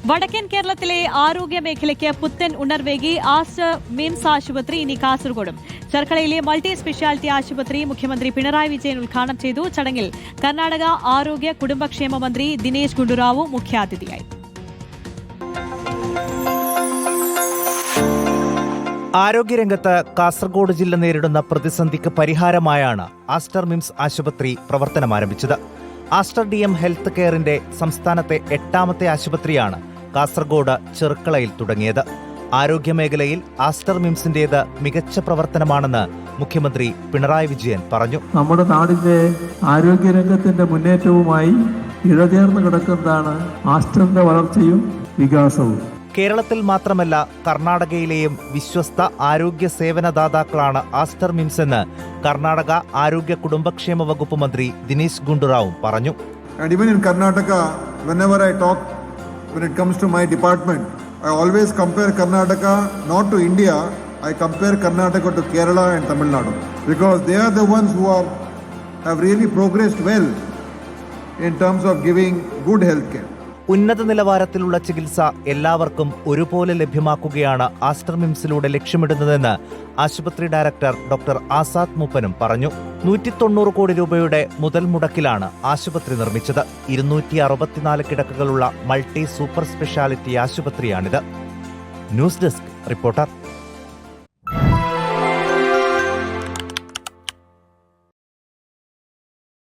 വടക്കൻ കേരളത്തിലെ ആരോഗ്യ മേഖലയ്ക്ക് പുത്തൻ ഉണർവേകി ആസ്റ്റർ മിംസ് ആശുപത്രി ഇനി കാസർഗോഡും. ചെർക്കളയിലെ മൾട്ടി സ്പെഷ്യാലിറ്റി ആശുപത്രി മുഖ്യമന്ത്രി പിണറായി വിജയൻ ഉദ്ഘാടനം ചെയ്തു. ചടങ്ങിൽ കർണാടക ആരോഗ്യ കുടുംബക്ഷേമ മന്ത്രി ദിനേശ് ഗുണ്ടുറാവു മുഖ്യാതിഥിയായി. ആരോഗ്യരംഗത്ത് കാസർഗോഡ് ജില്ല നേരിടുന്ന പ്രതിസന്ധിക്ക് പരിഹാരമായാണ് ആസ്റ്റർ മിംസ് ആശുപത്രി പ്രവർത്തനമാരംഭിച്ചത്. ആസ്റ്റർ DM ഹെൽത്ത് കെയറിന്റെ സംസ്ഥാനത്തെ 8ാമത്തെ ആശുപത്രിയാണ് കാസർഗോഡ് ചെർക്കളയിൽ തുടങ്ങിയത്. ആരോഗ്യമേഖലയിൽ ആസ്റ്റർ മിംസിന്റേത് മികച്ച പ്രവർത്തനമാണെന്ന് മുഖ്യമന്ത്രി പിണറായി വിജയൻ പറഞ്ഞു. നമ്മുടെ നാടിന്റെ ആരോഗ്യരംഗത്തിന്റെ മുന്നേറ്റവുമായി ഇഴചേർന്ന് കിടക്കുന്നതാണ് ആസ്റ്ററിന്റെ വളർച്ചയും വികാസവും. കേരളത്തിൽ മാത്രമല്ല കർണാടകയിലെയും വിശ്വസ്ത ആരോഗ്യ സേവനദാതാക്കളാണ് ആസ്റ്റർ മിംസ് എന്ന് കർണാടക ആരോഗ്യ കുടുംബക്ഷേമ വകുപ്പ് മന്ത്രി ദിനേശ് ഗുണ്ടുറാവും പറഞ്ഞു. And even in Karnataka, whenever I talk, when it comes to my department, I always compare Karnataka not to India, I compare Karnataka to Kerala and Tamil Nadu, because they are the ones who have really progressed well in terms of giving good health care. ഉന്നത നിലവാരത്തിലുള്ള ചികിത്സ എല്ലാവർക്കും ഒരുപോലെ ലഭ്യമാക്കുകയാണ് Aster മിംസിലൂടെ ലക്ഷ്യമിടുന്നതെന്ന് ആശുപത്രി director doctor Azad മൂപ്പനും പറഞ്ഞു. 190 കോടി രൂപയുടെ മുതൽ മുടക്കിലാണ് ആശുപത്രി നിർമ്മിച്ചത്. 264 കിടക്കകളുള്ള മൾട്ടി സൂപ്പർ സ്പെഷ്യാലിറ്റി ആശുപത്രിയാണിത്. News desk reporter.